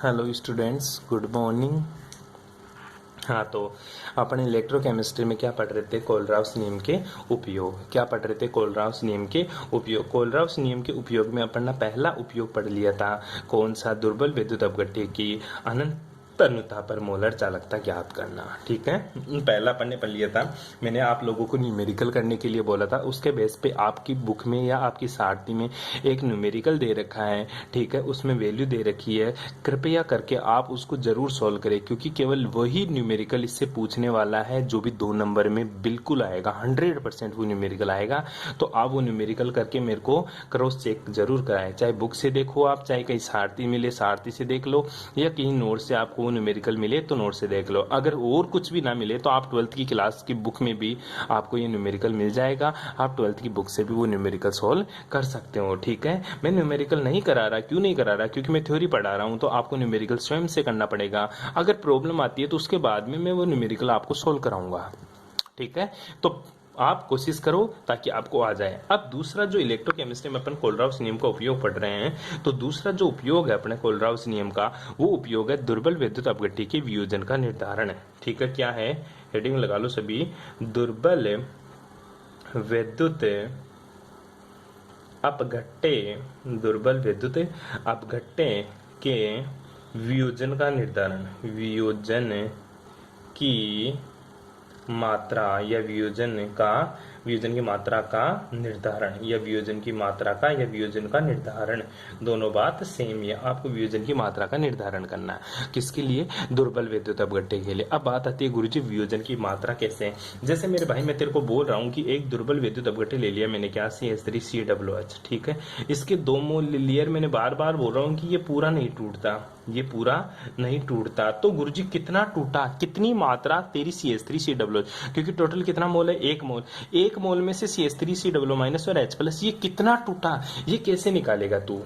Hello students, good morning. हाँ, तो अपन electrochemistry में क्या पढ़ रहे थे? कोलराउस नियम के उपयोग। क्या पढ़ रहे थे? कोलराउस नियम के उपयोग। कोलराउस नियम के उपयोग में अपन ने पहला उपयोग पढ़ लिया था। कौन सा? दुर्बल विद्युत अपघट्य की अनंत तन्यता पर मोलर चालकता ज्ञात करना। ठीक है, पहला अपन ने पढ़ लिया था। मैंने आप लोगों को न्यूमेरिकल करने के लिए बोला था। उसके बेस पे आपकी बुक में या आपकी सारथी में एक न्यूमेरिकल दे रखा है। ठीक है, उसमें वैल्यू दे रखी है। कृपया करके आप उसको जरूर सॉल्व करें, क्योंकि केवल वही न्यूमेरिकल इससे पूछने वाला है जो भी 2 नंबर में बिल्कुल आएगा। 100% वो न्यूमेरिकल आएगा। तो आप वो न्यूमेरिकल करके मेरे को क्रॉस चेक जरूर कराएं। चाहे बुक से देखो आप, चाहे कहीं सारथी मिले सारथी से देख लो, या कहीं नोट से आपको न्यूमेरिकल मिले तो नोट से देख लो। अगर और कुछ भी ना मिले तो आप 12th की क्लास की बुक में भी आपको ये न्यूमेरिकल मिल जाएगा। आप 12th की बुक से भी वो न्यूमेरिकल सॉल्व कर सकते हो। ठीक है, मैं न्यूमेरिकल नहीं करा रहा। क्यों नहीं करा रहा? क्योंकि मैं थ्योरी पढ़ा रहा हूँ, तो आपको न्यूमेरिकल स्वयं से करना पड़ेगा। अगर प्रॉब्लम आती है तो उसके बाद में मैं वो न्यूमेरिकल आपको सॉल्व कराऊंगा। ठीक है, तो आप कोशिश करो ताकि आपको आ जाए। अब दूसरा जो इलेक्ट्रोकेमिस्ट्री में अपन कोलराउस नियम का उपयोग पढ़ रहे हैं, तो दूसरा जो उपयोग है अपने कोलराउस नियम का, वो उपयोग है दुर्बल विद्युत अपघट्य के वियोजन का निर्धारण। ठीक है, क्या है? हेडिंग लगा लो सभी। दुर्बल विद्युत अपघट्य, दुर्बल विद्युत अपघट्य के वियोजन का निर्धारण। वियोजन की मात्रा या वियोजन की मात्रा का निर्धारण, या वियोजन की मात्रा का या वियोजन का निर्धारण, दोनों बात सेम है। आपको वियोजन की मात्रा का निर्धारण करना है। किसके लिए? दुर्बल विद्युत अपघट्य के लिए। अब बात आती है गुरुजी वियोजन की मात्रा कैसे? जैसे मेरे भाई मैं तेरे को बोल रहा हूँ कि एक दुर्बल विद्युत अपघट्य ले लिया मैंने, क्या? CH3COOH। ठीक है, इसके 2 मोल लेयर मैंने बार बार बोल रहा हूँ कि ये पूरा नहीं टूटता, ये पूरा नहीं टूटता। तो गुरुजी कितना टूटा? कितनी मात्रा तेरी CH3COOH? क्योंकि टोटल कितना मोल है? 1 मोल। 1 मोल में से CH3COO- और H+, ये कितना टूटा? ये कैसे निकालेगा तू?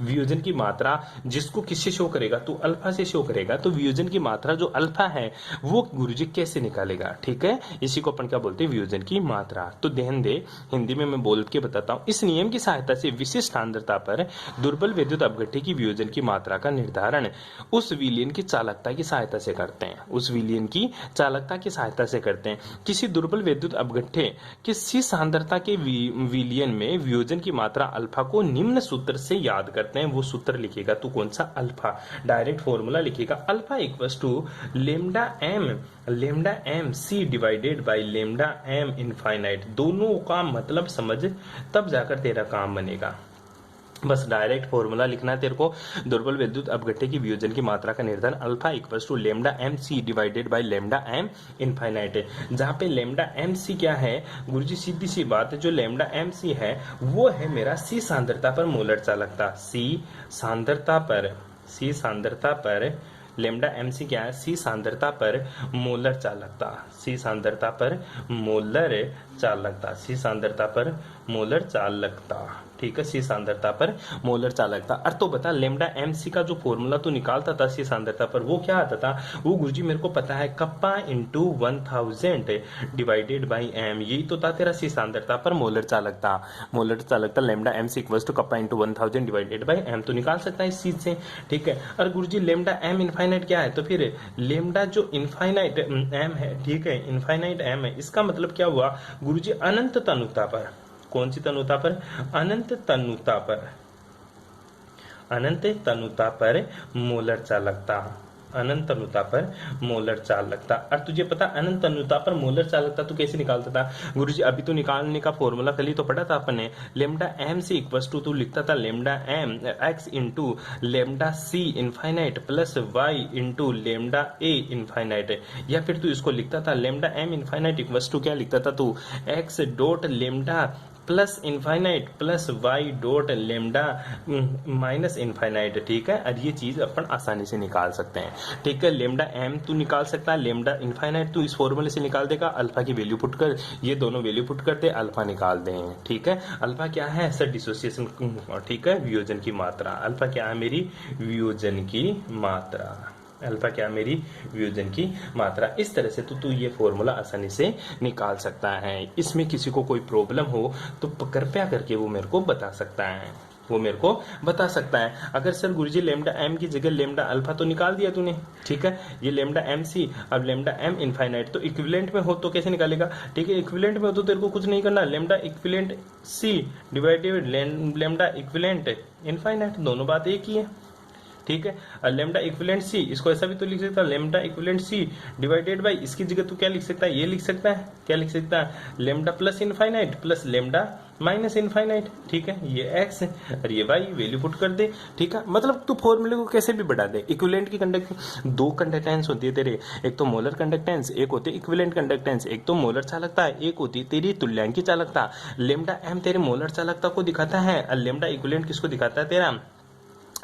वियोजन की मात्रा जिसको किससे शो करेगा? तो अल्फा से शो करेगा। तो वियोजन की मात्रा जो अल्फा है वो गुरुजी कैसे निकालेगा? ठीक है, इसी को अपन क्या बोलते हैं? वियोजन की मात्रा। तो ध्यान दे, हिंदी में मैं बोल के बताता हूं। इस नियम की सहायता से विशिष्ट सांद्रता पर दुर्बल विद्युत अपघट्य की वियोजन की मात्रा का निर्धारण उस विलयन की चालकता की सहायता से करते हैं। उस विलयन की चालकता की सहायता से करते हैं। किसी दुर्बल विद्युत अपघट्य किसी सांद्रता के विलयन में वियोजन की मात्रा अल्फा को निम्न सूत्र से याद करते हैं। वो सूत्र लिखेगा तू, कौन सा? अल्फा। डायरेक्ट फॉर्मूला लिखेगा, alpha equals to lambda M C divided by lambda M infinite. दोनों का मतलब समझ, तब जाकर तेरा काम बनेगा। बस डायरेक्ट फॉर्मूला लिखना है तेरे को। दुर्बल विद्युत अपघट्य की वियोजन की मात्रा का निर्धारण alpha equals to lambda M C divided by lambda M infinite है। जहां पे लेमडा एम सी क्या है गुरुजी? सीधी सी बात है, जो लेमडा एम सी है वो है मेरा सी सांद्रता पर मोलर चालकता। सी सांद्रता पर लेमडा एम सी क्या है? सी सांद्रता पर मोलर चालकता। सी सांद्रता पर मोलर चालकता। सी सांद्रता पर मोलर चालकता। ठीक है, सी सांद्रता पर मोलर चालकता। और तो बता, लेमडा एम सी का जो फॉर्मूला तू निकालता था सी सांद्रता पर, वो क्या आता था? वो गुरुजी मेरे को पता है, kappa into 1000 divided by m. यही तो था तेरा सी सांद्रता पर मोलर चालकता। मोलर चालकता lambda M c equals to kappa into 1000 divided by m. तो निकाल सकता है इस चीज से। ठीक है, और गुरुजी लेमडा एम इनफाइनाइट क्या है? तो फिर लेमडा जो इनफाइनाइट एम है, ठीक है, इनफाइनाइट एम है, इसका मतलब क्या हुआ गुरुजी? अनंत तनुता पर। कौन सी तनुता पर? अनंत तनुता पर। अनंत तनुता पर मोलर चालकता। अनंत तनुता पर मोलर चालकता। और तुझे पता अनंत तनुता पर मोलर चालकता तू कैसे निकालता था गुरुजी? अभी तो निकालने का फॉर्मूला कल ही तो पढ़ा था अपने। Lambda M c equals to तू लिखता था lambda m x into lambda c infinite plus y into lambda a infinite. या फिर तू इसको लिखता था lambda M infinite equals to क्या लिखता था तू? X dot lambda plus infinite plus y dot lambda minus infinite. ठीक है, और ये चीज अपन आसानी से निकाल सकते हैं। ठीक है, लेमडा एम तू निकाल सकता है, लेमडा इनफाइनाइट तू इस फॉर्मूले से निकाल देगा। अल्फा की वैल्यू पुट कर, ये दोनों वैल्यू पुट करते अल्फा निकाल दें। ठीक है, अल्फा क्या है? Sir dissociation. ठीक है, वियोजन की मात्रा। अल्फा क्या है? मेरी वियोजन की मात्रा। अल्फा क्या? मेरी वियोजन की मात्रा। इस तरह से तो तू ये फॉर्मूला आसानी से निकाल सकता है। इसमें किसी को कोई प्रॉब्लम हो तो कृपया करके वो मेरे को बता सकता है। वो मेरे को बता सकता है। अगर सर गुरुजी लेमडा एम की जगह लेमडा अल्फा तो निकाल दिया तूने, ठीक है, ये लेमडा एम सी, अब लेमडा एम इनफाइनाइट, तो इक्विवेलेंट में हो तो कैसे निकालेगा, ठीक है, इक्विवेलेंट में हो तो तेरे को कुछ नहीं करना, lambda equivalent c divided lambda equivalent infinite, दोनों बात एक ही है, ठीक है। लेमडा इक्विवेलेंट सी, इसको ऐसा भी तो लिख सकता है, lambda equivalent c divided by, इसकी जगह तू क्या लिख सकता है, ये लिख सकता है, क्या लिख सकता है, lambda plus infinite plus lambda minus infinite, ठीक है, ये एक्स है और ये वाई, वैल्यू पुट कर दे, ठीक है। मतलब तू फॉर्मूले को कैसे भी बढ़ा दे। इक्विवेलेंट की दो कंडक्टेंस होती है तेरे, एक तो मोलर कंडक्टेंस, एक होती है इक्विवेलेंट कंडक्टेंस, एक तो मोलर चालकता है, एक होती है तेरी तुल्यांकी चालकता। लेमडा एम तेरे मोलर चालकता को दिखाता है और लेमडा इक्विवेलेंट किसको दिखाता है, तेरा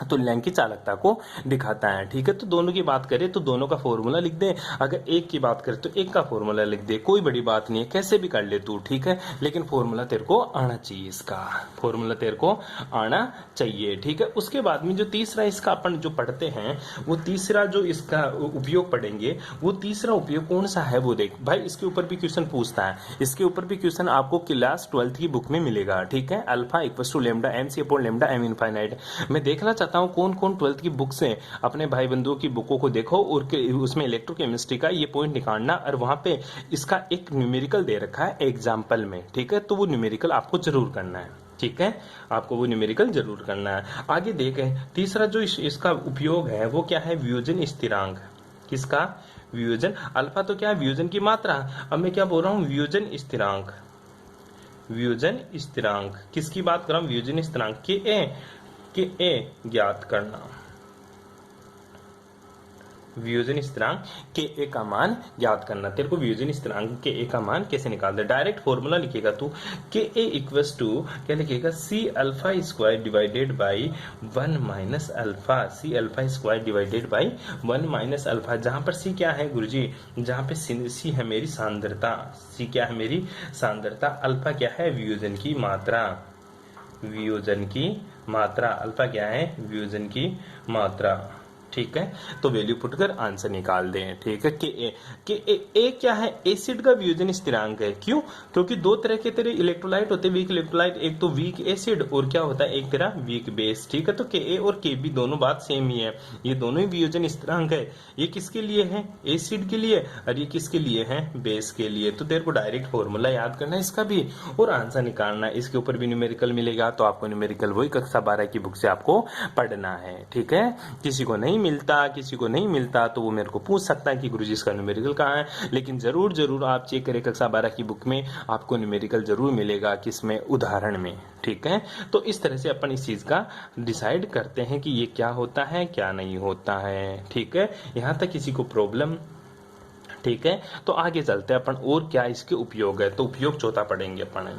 तुल्यांकी चालकता को दिखाता है, ठीक है। तो दोनों की बात करें तो दोनों का फॉर्मूला लिख दे, अगर एक की बात करें तो एक का फॉर्मूला लिख दे, कोई बड़ी बात नहीं है, कैसे भी कर ले तू, ठीक है, लेकिन फॉर्मूला तेरे को आना चाहिए, इसका फॉर्मूला तेरे को आना चाहिए, ठीक है। उसके बाद में जो तीसरा इसका अपन जो पढ़ते हैं, वो तीसरा जो इसका उपयोग पढ़ेंगे, वो तीसरा उपयोग कौन सा है वो देख भाई, इसके ऊपर भी क्वेश्चन पूछता है, इसके ऊपर भी क्वेश्चन आपको क्लास 12th की बुक में मिलेगा, ठीक है। Alpha equals to lambda M c upon lambda M infinite. मैं देखना चाहता हूं कौन कौन 12th की बुक्स हैं, अपने भाई बंधुओं की बुकों को देखो और उसमें इलेक्ट्रोकेमिस्ट्री का ये पॉइंट निकालना, और वहां पे इसका एक न्यूमेरिकल दे रखा है एग्जाम्पल में, ठीक है, तो वो न्यूमेरिकल आपको जरूर करना है, ठीक है, आपको वो न्यूमेरिकल जरूर करना है। आगे देखें, तीसरा जो इसका उपयोग है वो क्या है, वियोजन स्थिरांक। किसका, वियोजन, अल्फा तो क्या है, वियोजन की मात्रा, अब मैं क्या बोल रहा हूं, वियोजन स्थिरांक। वियोजन स्थिरांक किसकी बात कर रहा हूं, वियोजन स्थिरांक के ए ज्ञात करना, वियोजन स्थिरांक के ए का मान ज्ञात करना। तेरे को वियोजन स्थिरांक के ए का मान कैसे निकालना, डायरेक्ट फॉर्मूला लिखेगा तू, के ए इक्वल्स टू क्या लिखेगा, c alpha square divided by 1 minus alpha, c alpha square divided by 1 minus alpha, जहां पर सी क्या है गुरुजी, जहां पे सी है मेरी सांद्रता, सी क्या है मेरी सांद्रता, अल्फा क्या है, वियोजन की मात्रा, वियोजन की मात्रा, अल्फा क्या है, वियोजन की मात्रा, ठीक है। तो वैल्यू पुट कर आंसर निकाल दें, ठीक है। के ए क्या है, एसिड का वियोजन स्थिरांक है, क्यों, क्योंकि दो तरह के तेरे इलेक्ट्रोलाइट होते हैं, वीक इलेक्ट्रोलाइट, एक तो वीक एसिड और क्या होता है, एक तेरा वीक बेस, ठीक है। तो के ए और के बी दोनों बात सेम ही है, ये दोनों ही वियोजन स्थिरांक है, ये किसके लिए है, एसिड के लिए, और ये किसके लिए है, बेस के लिए। तो तेरे को डायरेक्ट फॉर्मूला याद करना है इसका भी और आंसर निकालना है, इसके ऊपर भी न्यूमेरिकल मिलेगा, तो आपको न्यूमेरिकल वही कक्षा 12 की बुक से आपको पढ़ना है, ठीक है। किसी को नहीं मिलता, किसी को नहीं मिलता तो वो मेरे को पूछ सकता है कि गुरुजी इसका न्यूमेरिकल कहाँ है, लेकिन जरूर जरूर आप चेक करें कक्षा 12 की बुक में आपको न्यूमेरिकल जरूर मिलेगा, किसमें, उदाहरण में, ठीक है। तो इस तरह से अपन इस चीज का डिसाइड करते हैं कि ये क्या होता है क्या नहीं होता है, ठीक है। यहां तक किसी को प्रॉब्लम, ठीक है। तो आगे चलते हैं अपन और क्या इसके उपयोग है, तो उपयोग चौथा पढ़ेंगे अपन।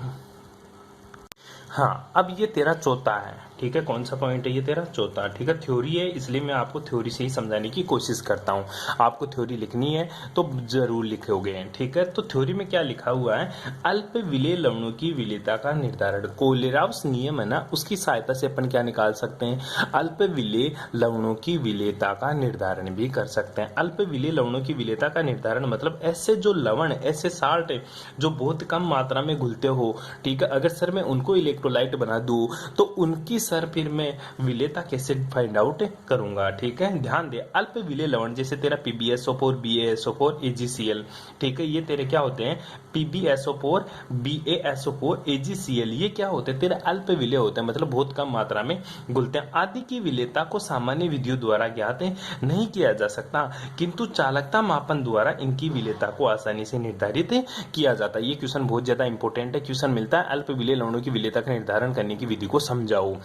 हाँ, अब ये तेरा चौथा है, ठीक है, कौन सा पॉइंट है, ये तेरा चौथा, ठीक है। थ्योरी है इसलिए मैं आपको थ्योरी से ही समझाने की कोशिश करता हूँ, आपको थ्योरी लिखनी है तो जरूर लिखोगे, ठीक है। तो थ्योरी में क्या लिखा हुआ है, अल्प विलेय लवणों की विलेयता का निर्धारण, कोलेराउस नियम है ना, उसकी सहायता से अपन क्या निकाल सकते हैं, अल्प विलेय लवणों की विलेयता का निर्धारण भी कर सकते हैं। अल्प विलेय लवणों की विलेयता का निर्धारण मतलब ऐसे जो लवण, ऐसे साल्ट जो बहुत कम मात्रा में घुलते हो, ठीक है, अगर सर मैं उनको इलेक्ट्रोलाइट बना दूं तो उनकी सर फिर मैं विलेयता कैसे फाइंड आउट करूंगा, ठीक है। ध्यान दे, अल्प विलेय लवण जैसे तेरा PbSO4 BaSO4 AgCl, ठीक है, ये तेरे क्या होते हैं, PbSO4 BaSO4 AgCl, ये क्या होते हैं, तेरे अल्प विलेय होते हैं, मतलब बहुत कम मात्रा में घुलते हैं। आदि की विलेयता को सामान्य विधियों द्वारा ज्ञात नहीं किया जा सकता, किंतु चालकता मापन द्वारा इनकी विलेयता को आसानी से निर्धारित किया जाता है। ये क्वेश्चन बहुत ज्यादा इंपॉर्टेंट है, क्वेश्चन मिलता है, अल्प विलेय लवणों की विलेयता का निर्धारण करने की विधि को समझाओ,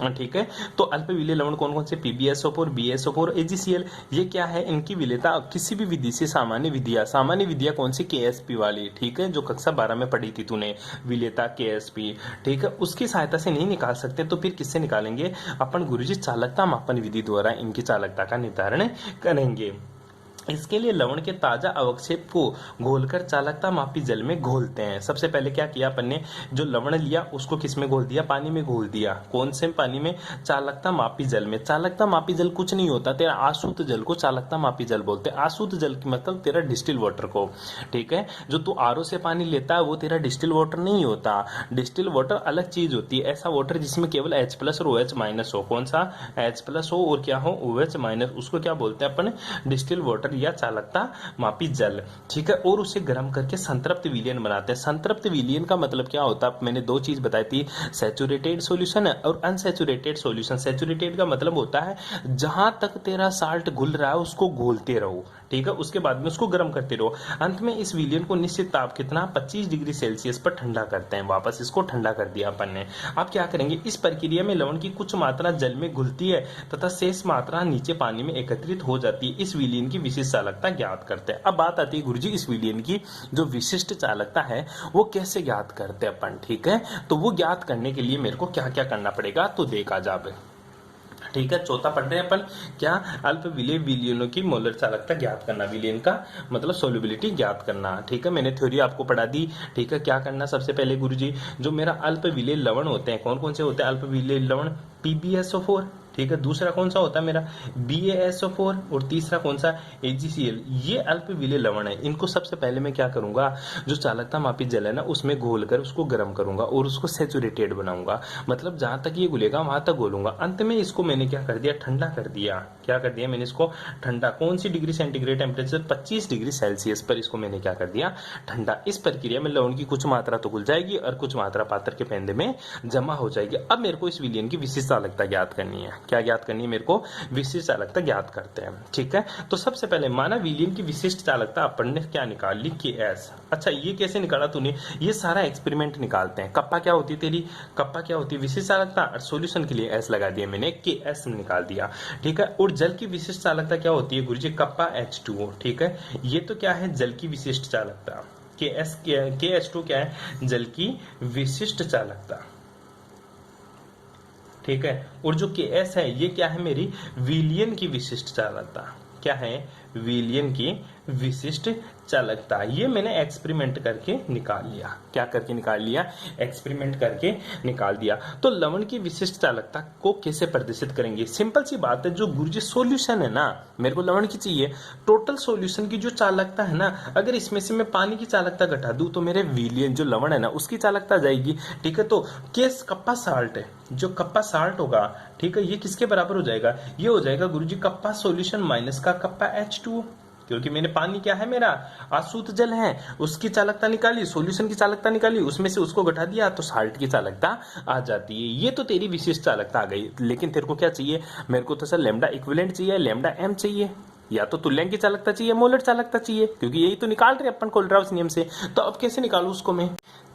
ठीक है। तो अल्प विलेय लवण कौन कौन से, PbSO4 BaSO4 AgCl, ये क्या है, इनकी विलेयता किसी भी विधि से, सामान्य विधियां कौन सी, KSP वाली, ठीक है, जो कक्षा 12 में पढ़ी थी तूने, विलेयता KSP, ठीक है, उसकी सहायता से नहीं निकाल सकते तो फिर किससे निकालेंगे अपन, गुरुजी चालकता मापन विधि द्वारा इनकी चालकता का निर्धारण करेंगे। इसके लिए लवण के ताजा अवक्षेप को घोलकर चालकता मापी जल में घोलते हैं। सबसे पहले क्या किया अपन ने, जो लवण लिया उसको किस में घोल दिया, पानी में घोल दिया। कौन से पानी में, चालकता मापी जल में। चालकता मापी जल कुछ नहीं होता, तेरा अशुद्ध जल को चालकता मापी जल बोलते हैं। अशुद्ध जल की मतलब तेरा डिस्टिल वाटर को, ठीक है। जो तू आरओ से पानी लेता है वो तेरा डिस्टिल वाटर नहीं होता। डिस्टिल वाटर अलग चीज होती है, ऐसा वाटर जिसमें केवल H+ और OH- हो। कौन सा, H+ हो और क्या हो, OH-, उसको क्या बोलते हैं अपन, डिस्टिल वाटर या चालकता मापी जल, ठीक है। और उसे गर्म करके संतृप्त विलयन बनाते हैं। संतृप्त विलयन का मतलब क्या होता है, मैंने दो चीज बताई थी, सैचुरेटेड सॉल्यूशन और अनसैचुरेटेड सॉल्यूशन। सैचुरेटेड का मतलब होता है जहां तक तेरा साल्ट घुल रहा है उसको घोलते रहो, ठीक है, उसके बाद में उसको गर्म करते रहो। अंत में इस विलयन को निश्चित ताप कितना, 25 डिग्री सेल्सियस पर ठंडा करते हैं। वापस इसको ठंडा कर दिया अपन ने। अब क्या करेंगे, इस प्रक्रिया में लवण की कुछ मात्रा जल में घुलती है तथा शेष मात्रा नीचे पानी में एकत्रित हो जाती है। इस विलयन की विशिष्ट चालकता ज्ञात करते हैं। अब बात आती है गुरुजी इस विलयन की जो विशिष्ट चालकता है वो कैसे ज्ञात करते हैं अपन, ठीक है। तो वो ज्ञात करने के लिए मेरे को क्या क्या करना पड़ेगा, तो देखा जाए, ठीक है। चौथा पढ़ रहे हैं अपन, क्या, अल्प विलेय विलयनों की मोलर चालकता ज्ञात करना। विलयन का मतलब सोल्युबिलिटी ज्ञात करना, ठीक है। मैंने थ्योरी आपको पढ़ा दी, ठीक है। क्या करना, सबसे पहले गुरुजी जो मेरा अल्प विलेय लवण होते हैं, कौन कौन से होते हैं अल्प विलेय लवण, PbSO4, ठीक है। दूसरा कौन सा होता है मेरा BaSO4 और तीसरा कौन सा AgCl। ये अल्प विलेय लवण है। इनको सबसे पहले मैं क्या करूंगा, जो चालकता मापी जल है ना उसमें घोल कर उसको गर्म करूंगा और उसको सैचुरेटेड बनाऊंगा, मतलब जहां तक ये घुलेगा वहां तक घोलूंगा। अंत में इसको मैंने क्या कर दिया, ठंडा कर दिया। क्या कर दिया मैंने इसको ठंडा, कौन सी degree centigrade temperature, 25 degree celsius पर इसको मैंने क्या कर दिया, ठंडा। इस प्रक्रिया में लवण की कुछ मात्रा तो घुल जाएगी और कुछ मात्रा पात्र के पेंदे में जमा हो जाएगी। अब मेरे को इस विलयन की विशिष्ट चालकता ज्ञात करनी है। क्या ज्ञात करनी है मेरे को, विशिष्ट चालकता ज्ञात करते हैं, ठीक है। तो सबसे पहले माना विलयन की विशिष्ट चालकता अपन ने क्या निकाल ली, KS। अच्छा ये कैसे निकाला तूने, ये सारा एक्सपेरिमेंट निकालते हैं। कप्पा क्या होती है तेरी, कप्पा क्या होती है विशिष्ट चालकता, और सॉल्यूशन के लिए S लगा दिया मैंने, KS निकाल दिया, ठीक है। और जल की विशिष्ट चालकता क्या होती है गुरुजी, कप्पा H2O, ठीक है। ये तो क्या है, जल की विशिष्ट चालकता। KH2 क्या है, जल की विशिष्ट चालकता, ठीक है। और जो KS है ये क्या है, मेरी विलयन की विशिष्ट चालकता। क्या है, विलयन की विशिष्ट चालकता। ये मैंने एक्सपेरिमेंट करके निकाल लिया। क्या करके निकाल लिया, एक्सपेरिमेंट करके निकाल दिया। तो लवण की विशिष्ट चालकता को कैसे प्रदर्शित करेंगे, सिंपल सी बात है। जो गुरुजी सॉल्यूशन है ना, मेरे को लवण की चाहिए, टोटल सॉल्यूशन की जो चालकता है ना, अगर इसमें से मैं पानी की चालकता घटा दूं तो मेरे विलयन जो लवण है ना उसकी चालकता जाएगी, ठीक है। तो केस कप्पा साल्ट है, जो कप्पा साल्ट होगा, ठीक है, ये किसके बराबर हो जाएगा, ये हो जाएगा गुरुजी कप्पा सॉल्यूशन माइनस का कप्पा H2O। क्योंकि मैंने पानी क्या है मेरा, अशुद्ध जल है, उसकी चालकता निकाली, सॉल्यूशन की चालकता निकाली, उसमें से उसको घटा दिया तो साल्ट की चालकता आ जाती है। ये तो तेरी विशिष्ट चालकता आ गई। लेकिन तेरे को क्या चाहिए, मेरे को तो सर लैम्डा इक्विवेलेंट चाहिए, लैम्डा M चाहिए, या तो तुल्यांक की चालकता चाहिए, मोलर चालकता चाहिए, क्योंकि यही तो निकाल रहे अपन कोलराउस नियम से। तो अब कैसे निकालू उसको मैं,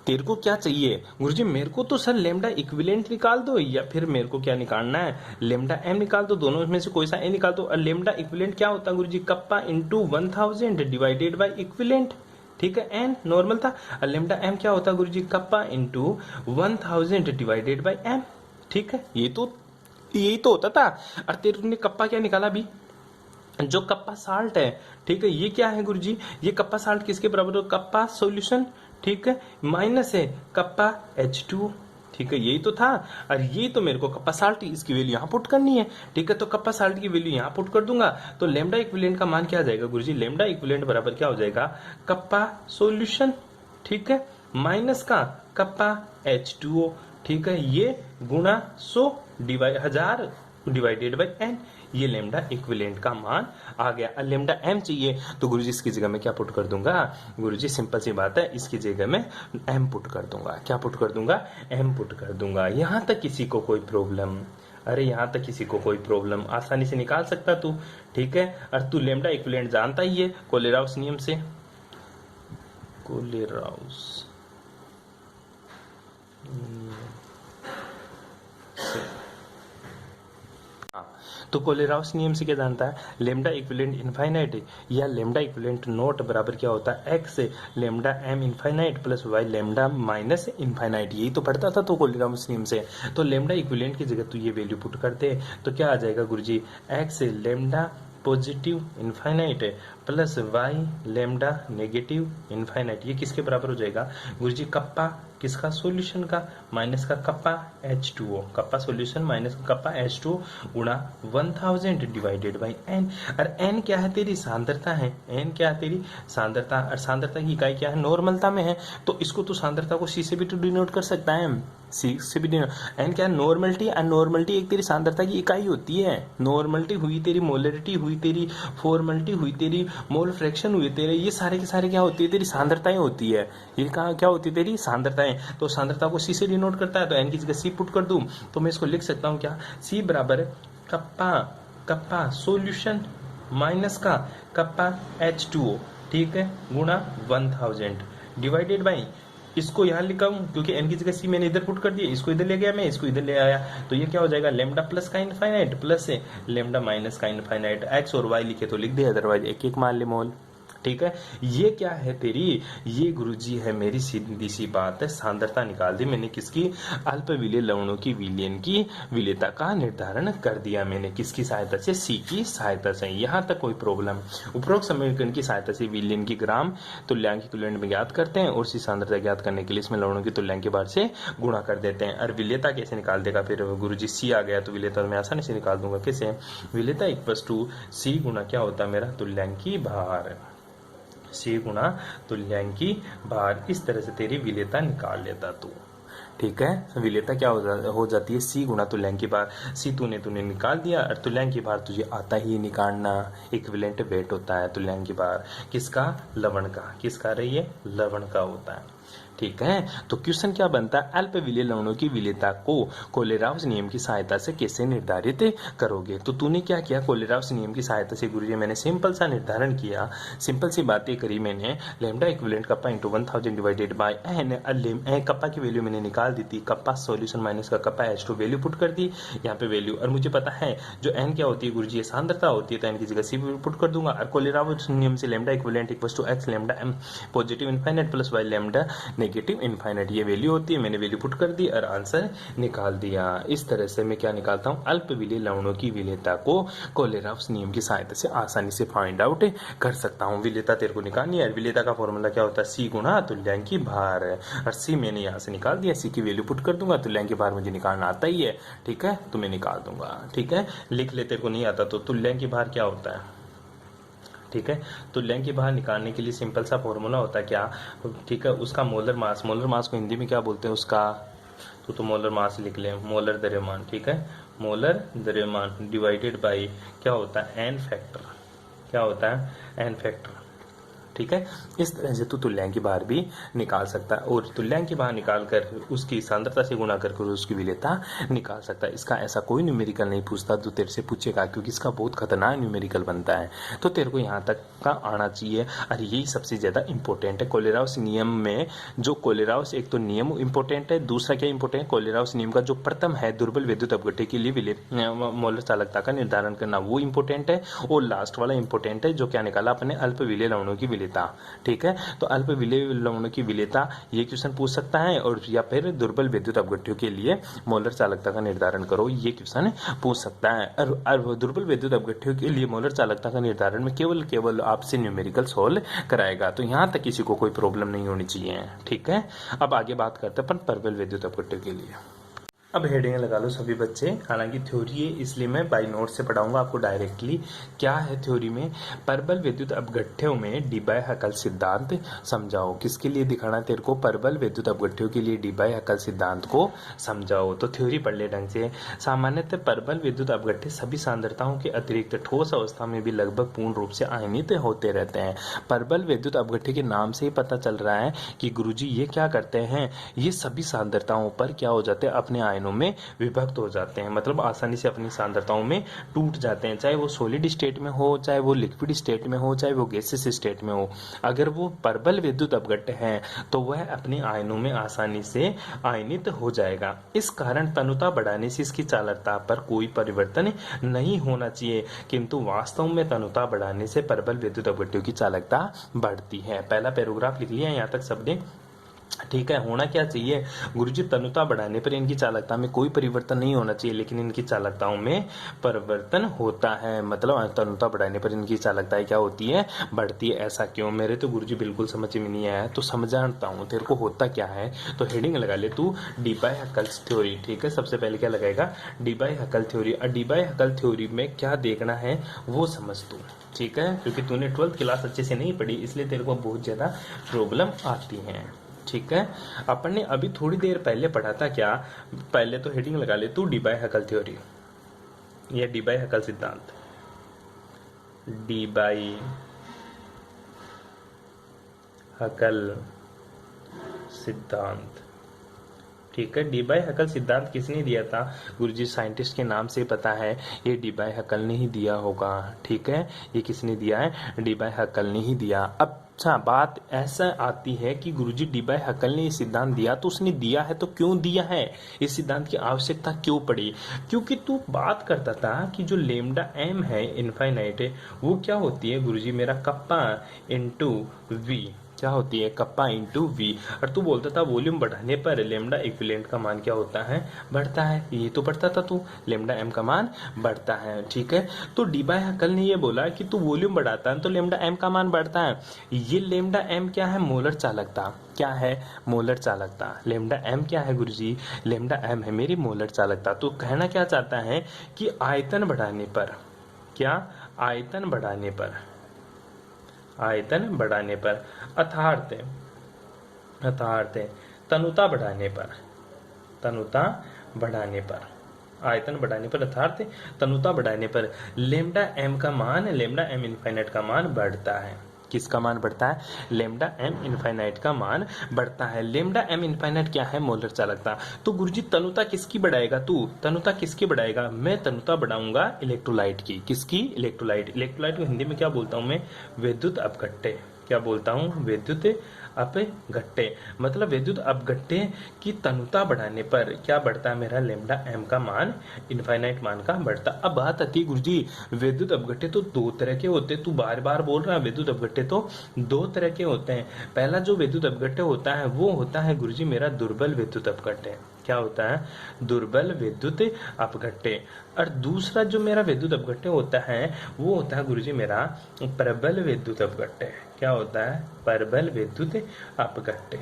तेरे को क्या चाहिए गुरुजी, मेरे को तो सर लेमडा इक्विवेलेंट निकाल दो, या फिर मेरे को क्या निकालना है, लेमडा M निकाल दो, दोनों में से कोई सा ए निकाल दो। और लेमडा इक्विवेलेंट क्या होता है गुरुजी, kappa into 1000 divided by equivalent, ठीक है, एन नॉर्मल था। और लेमडा M क्या होता है गुरुजी, kappa into 1000 divided by M, ठीक है। यही तो होता था। और तेरे ने कप्पा क्या निकाला अभी, जो कप्पा साल्ट है, ठीक है, ये क्या है गुरुजी, ये कप्पा साल्ट किसके बराबर हो, कप्पा सॉल्यूशन, ठीक है, माइनस है कप्पा H2, ठीक है, यही तो था। और ये तो मेरे को कप्पा साल्ट इसकी वैल्यू यहाँ पुट करनी है, ठीक है। तो कप्पा साल्ट की वैल्यू यहाँ पुट कर दूंगा तो लेमडा इक्विवेलेंट का मान क्या आ जाएगा गुरुजी, लेमडा इक्विवेलेंट बराबर क्या हो जाएगा, कप्पा सॉल्यूशन, ठीक है, माइनस का कप्पा H2O, ठीक है, ये गुणा 100 1000 डिवाइडेड बाई n, ये लेमडा इक्विवेलेंट का मान आ गया। और लेमडा M चाहिए तो गुरुजी इसकी जगह में क्या पुट कर दूंगा गुरुजी, सिंपल सी बात है, इसकी जगह में M पुट कर दूंगा। क्या पुट कर दूंगा, M पुट कर दूंगा। यहां तक किसी को कोई प्रॉब्लम, अरे यहां तक किसी को कोई प्रॉब्लम, आसानी से निकाल सकता तू, ठीक है। और तू लेमडा इक्विवेलेंट जानता ही है कोलेराउस नियम से, कोलेराउस तो कोलेराउस नियम से क्या जानता है, लेमडा इक्विवेलेंट इनफाइनाइट या लेमडा इक्विवेलेंट नॉट बराबर क्या होता है, x lambda M infinite plus y lambda minus infinite. यही तो पढ़ता था तो कोलेराउस नियम से। तो लेमडा इक्विवेलेंट की जगह तू ये वैल्यू पुट करते तो क्या आ जाएगा गुरुजी, x lambda positive infinite plus y lambda negative infinite, ये किसके बराबर हो जाएगा गुरुजी? कप्पा किसका? सॉल्यूशन का माइनस का kappa H2O, kappa solution minus का कप्पा H2O गुणा 1000 डिवाइडेड बाई n। और n क्या है? तेरी सांद्रता है। n क्या है? तेरी सांद्रता। और सांद्रता की इकाई क्या है? नॉर्मलता में है, तो इसको तो सांद्रता को c से भी तो डिनोट कर सकता है, c से भी डिनोट। n क्या है? नॉर्मलिटी। और नॉर्मलिटी एक तेरी सांद्रता की इकाई होती है। नॉर्मलिटी हुई तेरी मोलरिटी, हुई तेरी फॉर्मलिटी, हुई तेरी मोल फ्रैक्शन, हुई तेरे ये सारे के सारे क्या होती है? तेरी सांद्रताएं होती है। ये क्या होती है? तेरी सांद्रताएं। तो सांद्रता को c से डिनोट करता है, तो n की जगह c पुट कर दूं तो मैं इसको लिख सकता हूं क्या? c बराबर कप्पा सॉल्यूशन माइनस का कप्पा H2O, ठीक है, गुणा 1000 डिवाइडेड बाई, इसको यहाँ लिखा हूँ क्योंकि n की जगह c मैंने इधर पुट कर दिया, इसको इधर ले गया मैं, इसको इधर ले आया, तो ये क्या हो जाएगा? लेमडा प्लस का इनफाइनाइट प्लस लेमडा माइनस का इनफाइनाइट। x और y लिखे तो लिख दिया, अदरवाइज एक एक मान ले मोल। ठीक है, ये क्या है तेरी? ये गुरुजी है मेरी सीधी सी बात है, सांद्रता निकाल दी मैंने किसकी? अल्प विलेय लवणों की विलयन की विलेयता का निर्धारण कर दिया मैंने किसकी सहायता से? सी की सहायता से। यहाँ तक कोई प्रॉब्लम? उपरोक्त समीकरण की सहायता से विलयन की ग्राम तुल्यांक की तुल्यांक में ज्ञात करते हैं और सी सांद्रता ज्ञात करने के लिए इसमें लवणों की तुल्यांक के बार से गुणा कर देते हैं। और विलेयता कैसे निकाल देगा फिर गुरुजी? सी आ गया तो विलेयता मैं आसानी से निकाल दूंगा। कैसे? विलेयता इक्वल्स टू सी गुणा क्या होता है मेरा? तुल्यांकी भार। सी गुणा तुल्यांकी भार। इस तरह से तेरी विलेयता निकाल लेता तू। ठीक है, विलेयता क्या हो जाती है? सी गुणा तुल्यांकी भार। सी तूने निकाल दिया और तुल्यांकी भार तुझे आता ही निकालना। इक्विवेलेंट वेट होता है तुल्यांकी भार किसका? लवण का। किसका रही है? लवण का होता है। ठीक है, तो क्वेश्चन क्या बनता है? अल्प विलेय लवणों की विलेयता को कोलेराउस नियम की सहायता से कैसे निर्धारित करोगे? तो तूने क्या किया? कोलेराउस नियम की सहायता से गुरुजी मैंने सिंपल सा निर्धारण किया, सिंपल सी बातें करी मैंने। Lambda equivalent kappa into 1000 divided by n. Kappa की वैल्यू मैंने निकाल दी थी, कप्पा सॉल्यूशन माइनस का कप्पा H2 वैल्यू पुट कर दी यहाँ पे वैल्यू। और मुझे पता है जो एन क्या होती है गुरुजी? सांद्रता होती है, तो एन की जगह सी पुट कर दूंगा। और कोलेराउस नियम से lambda equivalent equals to x lambda m positive infinite plus y lambda negative infinite, ये वैल्यू होती है। मैंने वैल्यू पुट कर दी और आंसर निकाल दिया। इस तरह से मैं क्या निकालता हूँ? अल्प विलेय लवणों की विलेयता को कोलेराउस नियम की सहायता से आसानी से फाइंड आउट कर सकता हूँ। विलेयता तेरे को निकालनी है। विलेयता का फॉर्मूला क्या होता है? सी गुणा तुल्यांकी भार। और सी मैंने यहाँ से निकाल दिया, सी की वैल्यू पुट कर दूंगा, तुल्यांकी भार मुझे निकालना आता ही है। ठीक है, तो मैं निकाल दूंगा। ठीक है, लिख ले, तेरे को नहीं आता तो तुल्यांकी भार क्या होता है? ठीक है, तुल्यांकी भार निकालने के लिए सिंपल सा फॉर्मूला होता है क्या? ठीक है, उसका मोलर मास को हिंदी में क्या बोलते हैं उसका? तो मोलर मास लिख ले, मोलर द्रव्यमान। ठीक है, मोलर द्रव्यमान डिवाइडेड बाई क्या होता है? N factor. क्या होता है? N factor. ठीक है, इस तरह से तू तुल्यांकी भार भी निकाल सकता है और तुल्यांकी भार निकाल कर उसकी सांद्रता से गुणा करके उसकी विलेयता निकाल सकता है। इसका ऐसा कोई न्यूमेरिकल नहीं पूछता जो तेरे से पूछेगा, क्योंकि इसका बहुत खतरनाक न्यूमेरिकल बनता है। तो तेरे को यहाँ तक का आना चाहिए और यही सबसे ज़्यादा इंपॉर्टेंट है। कोलेराउस नियम में जो कोलेराउस एक तो नियम इंपॉर्टेंट है, दूसरा क्या इंपॉर्टेंट है? कोलेराउस नियम का जो प्रथम है दुर्बल विद्युत अपघट्य के लिए मोलर चालकता का निर्धारण करना, वो इंपॉर्टेंट है। और लास्ट वाला इंपॉर्टेंट है जो क्या निकाला अपने? अल्प विलेय लवणों की विलेयता। ठीक है, तो अल्प विलेय लवणों की विलेयता ये क्वेश्चन पूछ सकता है, और या फिर दुर्बल विद्युत अपघट्यों के लिए मोलर चालकता का निर्धारण करो, ये क्वेश्चन पूछ सकता है। और दुर्बल विद्युत अपघट्यों के लिए मोलर चालकता का निर्धारण में केवल आपसे न्यूमेरिकल सोल्व कराएगा, तो यहाँ तक किसी को कोई प्रॉब्लम नहीं होनी चाहिए। ठीक है, अब आगे बात करते हैं अपन प्रबल विद्युत अपघट्यों के लिए। अब हेडिंग लगा लो सभी बच्चे, हालांकि थ्योरी है इसलिए मैं बाय नोट से पढ़ाऊंगा आपको डायरेक्टली। क्या है थ्योरी में? प्रबल विद्युत अपघट्यों में डीबाय हकल सिद्धांत समझाओ। किसके लिए दिखाना तेरे को? प्रबल विद्युत अपघट्यों के लिए डीबाय हकल सिद्धांत को समझाओ। तो थ्योरी पढ़ ले ढंग से। सामान्यतः प्रबल विद्युत अपघट्य सभी सांद्रताओं के अतिरिक्त ठोस अवस्था में भी लगभग पूर्ण रूप से आयनित होते रहते हैं। प्रबल विद्युत अपघट्य के नाम से ही पता चल रहा है कि गुरुजी ये क्या करते हैं, ये सभी सांद्रताओं पर क्या हो जाते हैं? अपने आयनों में विभक्त हो जाते हैं, मतलब आसानी से अपनी सांद्रताओं में टूट जाते हैं, चाहे वो सॉलिड स्टेट में हो, चाहे वो लिक्विड स्टेट में हो, चाहे वो गैसियस स्टेट में हो। अगर वो प्रबल विद्युत अपघट्य है तो वह अपने आयनों में आसानी से आयनित हो जाएगा। इस कारण तनुता बढ़ाने से इसकी चालकता पर कोई परिवर्तन नहीं होना चाहिए, किंतु वास्तव में तनुता बढ़ाने से प्रबल विद्युत अपघट्यों की चालकता बढ़ती है। पहला पैराग्राफ लिख लिया, यहाँ तक सब ने ठीक है। होना क्या चाहिए गुरुजी, तनुता बढ़ाने पर इनकी चालकता में कोई परिवर्तन नहीं होना चाहिए, लेकिन इनकी चालकताओं में परिवर्तन होता है। मतलब तनुता बढ़ाने पर इनकी चालकताएं क्या होती है, बढ़ती है। ऐसा क्यों? मेरे तो गुरुजी बिल्कुल समझ में नहीं आया, तो समझाता हूँ तेरे को होता क्या है। तो हेडिंग लगा ले तू, डी बाय हकल्स थ्योरी। ठीक है, सबसे पहले क्या लगाएगा, डी बाय हकल थ्योरी। और डी बाय हकल थ्योरी में क्या देखना है वो समझ तू। ठीक है, क्योंकि तूने 12th क्लास अच्छे से नहीं पढ़ी, इसलिए तेरे को बहुत ज़्यादा प्रॉब्लम आती है। ठीक है, अपन ने अभी थोड़ी देर पहले पढ़ा था क्या, पहले तो हेडिंग लगा ले तू, डी बाय हकल थ्योरी या डी बाय हकल सिद्धांत। डी बाय हकल सिद्धांत। ठीक है, डी बाय हकल सिद्धांत किसने दिया था गुरुजी? साइंटिस्ट के नाम से पता है, ये डी बाय हकल ने ही दिया होगा। ठीक है, ये किसने दिया है? डी बाय हकल ने ही दिया। अब अच्छा, बात ऐसा आती है कि गुरुजी डी बाय हकल ने ये सिद्धांत दिया, तो उसने दिया है तो क्यों दिया है, इस सिद्धांत की आवश्यकता क्यों पड़ी? क्योंकि तू बात करता था कि जो लेमडा एम है इनफाइनाइट है, वो क्या होती है गुरुजी? मेरा कप्पा इंटू वी। क्या होती है? Kappa into V. और तू बोलता था वॉल्यूम बढ़ाने पर लेमडा इक्विवेलेंट का मान क्या होता है? बढ़ता है। ये तो पढ़ता था तू, लेमडा एम का मान बढ़ता है। ठीक है, तो डी बाय हकल ने ये बोला कि तू वॉल्यूम बढ़ाता है तो लेमडा एम का मान बढ़ता है। ये लेमडा एम क्या है? मोलर चालकता। क्या है? मोलर चालकता। लेमडा एम क्या है गुरुजी? लेमडा एम है मेरी मोलर चालकता। तो कहना क्या चाहता है कि आयतन बढ़ाने पर, क्या? आयतन बढ़ाने पर, आयतन बढ़ाने पर अर्थात तनुता बढ़ाने पर, तनुता बढ़ाने पर, आयतन बढ़ाने पर अर्थात तनुता बढ़ाने पर लेमडा एम का मान, लेमडा एम इनफाइनाइट का मान बढ़ता है। किसका मान बढ़ता है? लेमडा एम इनफाइनाइट का मान बढ़ता है। लेमडा एम इनफाइनाइट क्या है? मोलर चालकता। तो गुरुजी तनुता किसकी बढ़ाएगा तू? तनुता किसकी बढ़ाएगा? मैं तनुता बढ़ाऊंगा इलेक्ट्रोलाइट की। किसकी? इलेक्ट्रोलाइट। इलेक्ट्रोलाइट को हिंदी में क्या बोलता हूं मैं? विद्युत अपघट्य। क्या बोलता हूं? विद्युत अपघट्य। मतलब विद्युत अपघट्य की तनुता बढ़ाने पर क्या बढ़ता है? मेरा लेमडा एम का मान इनफाइनाइट मान का बढ़ता। अब बात आती है गुरुजी, विद्युत अपघट्य तो दो तरह के होते हैं। तू बार बार बोल रहा है विद्युत अपघट्य तो दो तरह के होते हैं। पहला जो विद्युत अपघट्य होता है वो होता है गुरुजी मेरा दुर्बल विद्युत अपघट्य। क्या होता है? दुर्बल विद्युत अपघट्य। और दूसरा जो मेरा विद्युत अपघट्य होता है वो होता है गुरुजी मेरा प्रबल विद्युत अपघट्य। क्या होता है? प्रबल विद्युत अपघट्य।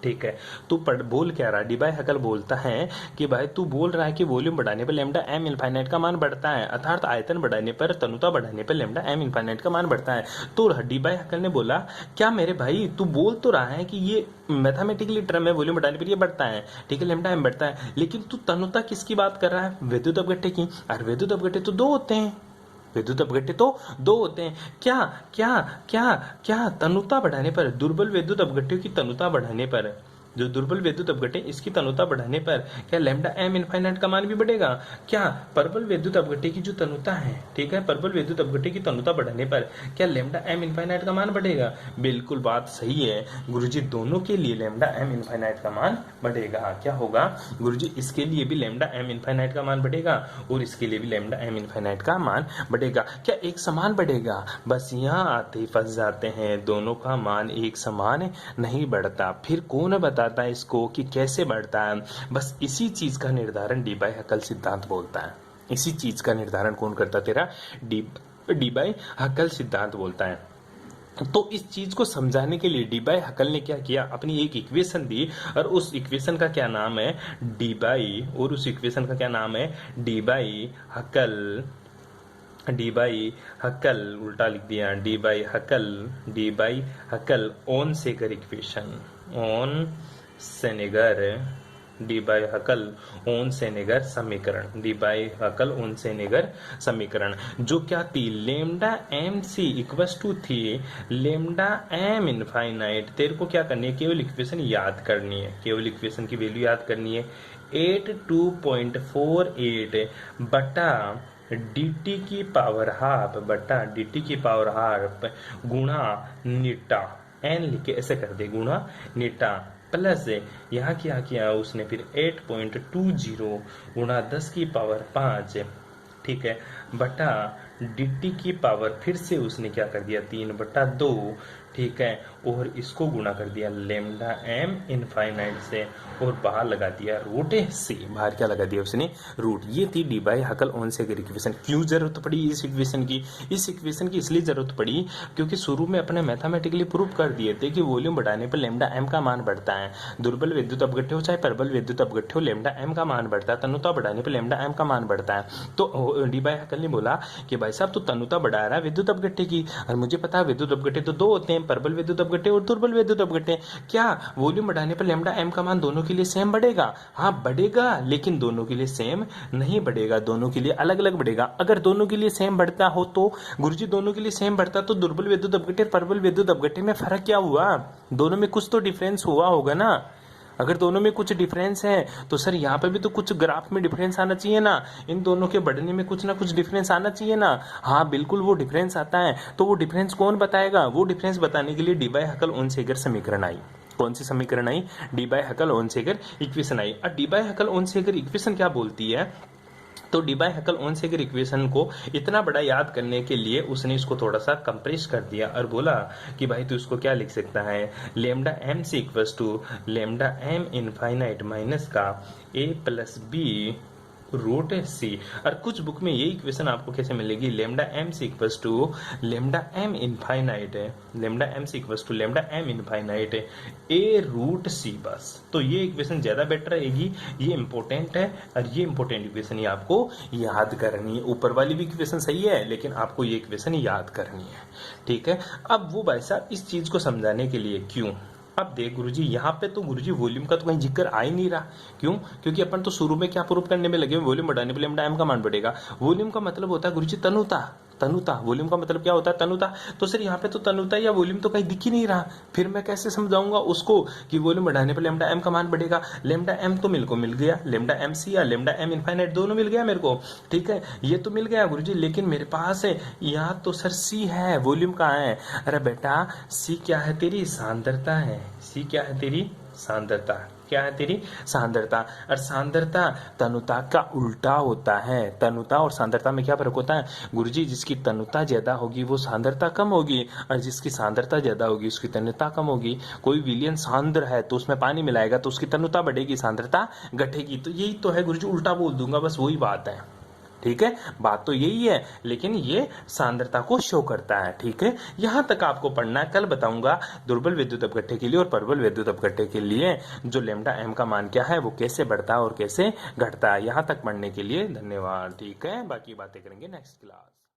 ठीक है, तू बोल क्या रहा? डी बाय हकल बोलता है कि भाई तू बोल रहा है कि वॉल्यूम बढ़ाने पर लेमडा एम इनफाइनाइट का मान बढ़ता है, अर्थात आयतन बढ़ाने पर, तनुता बढ़ाने पर लेमडा एम इनफाइनाइट का मान बढ़ता है। तो डी बाय हकल ने बोला क्या मेरे भाई, तू बोल तो रहा है कि ये मैथमेटिकली टर्म है, वॉल्यूम बढ़ाने पर ये बढ़ता है, ठीक है, लेमडा एम बढ़ता है, लेकिन तू तनुता किसकी बात कर रहा है? विद्युत अपघट्य की। और विद्युत अपघट्य तो दो होते हैं, विद्युत अपघट्य तो दो होते हैं। क्या क्या क्या क्या? तनुता बढ़ाने पर, दुर्बल विद्युत अपघट्यों की तनुता बढ़ाने पर, जो दुर्बल विद्युत अपघट्य इसकी तनुता बढ़ाने पर क्या लेमडा एम इनफाइनाइट का मान भी बढ़ेगा? क्या प्रबल विद्युत अपघट्य की जो तनुता है, ठीक है, प्रबल विद्युत अपघट्य की तनुता बढ़ाने पर क्या लेमडा एम इनफाइनाइट का मान बढ़ेगा? बिल्कुल बात सही है गुरुजी, दोनों के लिए लेमडा एम इनफाइनाइट का मान बढ़ेगा। क्या होगा गुरुजी? इसके लिए भी लेमडा एम इनफाइनाइट का मान बढ़ेगा और इसके लिए भी लेमडा एम इनफाइनाइट का मान बढ़ेगा। क्या एक समान बढ़ेगा? बस यहाँ आते ही फंस जाते हैं, दोनों का मान एक समान नहीं बढ़ता। फिर कौन बताता है इसको कि कैसे बढ़ता है? बस इसी चीज का निर्धारण डी बाय हकल सिद्धांत बोलता है। इसी चीज का निर्धारण कौन करता? तेरा डी बाय हकल सिद्धांत बोलता है। तो इस चीज को समझाने के लिए डी बाय हकल ने क्या किया? अपनी एक इक्वेशन दी और उस इक्वेशन का क्या नाम है? डी बाय, और उस इक्वेशन का क्या नाम है? Debye Hückel. Debye Hückel उल्टा लिख दिया, Debye Hückel Onsager equation, Onsager, Debye Hückel Onsager समीकरण, Debye Hückel Onsager समीकरण, जो क्या थी? Lambda M c equals to थी लेमडा एम इनफाइनाइट। तेरे को क्या करनी है? केवल इक्वेशन याद करनी है, केवल इक्वेशन की वैल्यू याद करनी है। 82.48 बटा dt की पावर हाफ, बटा dt की पावर हाफ गुणा नीटा, n लिख के ऐसे कर दे, गुणा नीटा, प्लस यहाँ क्या किया उसने फिर 8.20 गुणा 10 की पावर 5, ठीक है, बटा dt की पावर फिर से उसने क्या कर दिया 3/2, ठीक है, और इसको गुणा कर दिया लेमडा m इनफाइनाइट से और बाहर लगा दिया रूट c, बाहर क्या लगा दिया उसने रूट। ये थी डी बाई हकल ओनसेगर इक्वेशन। क्यों जरूरत पड़ी इस इक्वेशन की? इस इक्वेशन की इसलिए जरूरत पड़ी क्योंकि शुरू में अपने मैथमेटिकली प्रूव कर दिए थे कि वॉल्यूम बढ़ाने पर लेमडा m का मान बढ़ता है। दुर्बल विद्युत अपघट्य हो चाहे प्रबल विद्युत अपघट्य हो, लेमडा m का मान बढ़ता है। तनुता बढ़ाने पर लेमडा m का मान बढ़ता है। तो डी बाई हकल ने बोला कि भाई साहब तू तनुता बढ़ा रहा है विद्युत अपघट्य की, और मुझे पता है विद्युत अपघट्य तो दो होते हैं, प्रबल विद्युत अपघट्य और दुर्बल विद्युत अपघट्य। क्या वॉल्यूम बढ़ाने पर लेमडा m का मान दोनों के लिए सेम बढ़ेगा? हाँ बढ़ेगा, लेकिन दोनों के लिए सेम नहीं बढ़ेगा, दोनों के लिए अलग अलग बढ़ेगा। अगर दोनों के लिए सेम बढ़ता हो तो गुरुजी दोनों के लिए सेम बढ़ता तो दुर्बल विद्युत अपघट्य और प्रबल विद्युत अपघट्य में फर्क क्या हुआ? दोनों में कुछ तो डिफरेंस हुआ होगा ना। अगर दोनों में कुछ डिफरेंस है तो सर यहाँ पे भी तो कुछ ग्राफ में डिफरेंस आना चाहिए ना, इन दोनों के बढ़ने में कुछ ना कुछ डिफरेंस आना चाहिए ना। हाँ बिल्कुल वो डिफरेंस आता है, तो वो डिफरेंस कौन बताएगा? वो डिफरेंस बताने के लिए डी बाई हकल ओनसेगर समीकरण आई। कौन सी समीकरण आई? डी बाई हकल ओनसेगर इक्वेशन आई। और डी बाई हकल ओनसेगर इक्वेशन क्या बोलती है? तो डी बाई हकल ओनसेगर इक्वेशन को इतना बड़ा याद करने के लिए उसने इसको थोड़ा सा कंप्रेस कर दिया और बोला कि भाई तू इसको क्या लिख सकता है, लेमडा m से equals to lambda m infinite minus का a plus b root c. और कुछ बुक में ये इक्वेशन आपको कैसे मिलेगी, लेमडा m से equals to lambda m infinite है, लेमडा m से equals to lambda m infinite है a रूट सी। बस तो ये इक्वेशन ज्यादा बेटर रहेगी, ये इंपॉर्टेंट है और ये इंपॉर्टेंट इक्वेशन ही आपको याद करनी है। ऊपर वाली भी इक्वेशन सही है लेकिन आपको ये इक्वेशन याद करनी है, ठीक है। अब वो भाई साहब इस चीज को समझाने के लिए क्यों, अब देख गुरुजी यहाँ पे तो गुरुजी वॉल्यूम का तो कहीं जिक्र आ ही नहीं रहा। क्यों? क्योंकि अपन तो शुरू में क्या प्रूव करने में लगे, वॉल्यूम बढ़ाने पे लेमडा m का मान बढ़ेगा। वॉल्यूम का मतलब होता है गुरुजी तनुता, तनुता। वॉल्यूम का मतलब क्या होता है? तनुता। तो सर यहाँ पे तो तनुता या वॉल्यूम तो कहीं दिख ही नहीं रहा, फिर मैं कैसे समझाऊंगा उसको कि वॉल्यूम बढ़ाने पर लेमडा m का मान बढ़ेगा? लेमडा m तो मेरे को मिल गया, लेमडा m सी या लेमडा m इनफाइनाइट दोनों मिल गया मेरे को, ठीक है, ये तो मिल गया गुरुजी। लेकिन मेरे पास है यहाँ तो सर c है, वॉल्यूम कहाँ है? अरे बेटा c क्या है? तेरी सांद्रता है। c क्या है? तेरी सांद्रता। क्या है? तेरी सांद्रता। और सांद्रता तनुता का उल्टा होता है। तनुता और सांद्रता में क्या फर्क होता है गुरुजी? जिसकी तनुता ज्यादा होगी वो सांद्रता कम होगी, और जिसकी सांद्रता ज्यादा होगी उसकी तनुता कम होगी। कोई विलयन सांद्र है तो उसमें पानी मिलाएगा तो उसकी तनुता बढ़ेगी, सांद्रता घटेगी। तो यही तो है गुरुजी, उल्टा बोल दूंगा बस वही बात है, ठीक है। बात तो यही है लेकिन ये सांद्रता को शो करता है, ठीक है। यहां तक आपको पढ़ना है, कल बताऊंगा दुर्बल विद्युत अपघट्य के लिए और प्रबल विद्युत अपघट्य के लिए जो लेमडा m का मान क्या है वो कैसे बढ़ता है और कैसे घटता है। यहां तक पढ़ने के लिए धन्यवाद, ठीक है। बाकी बातें करेंगे नेक्स्ट क्लास।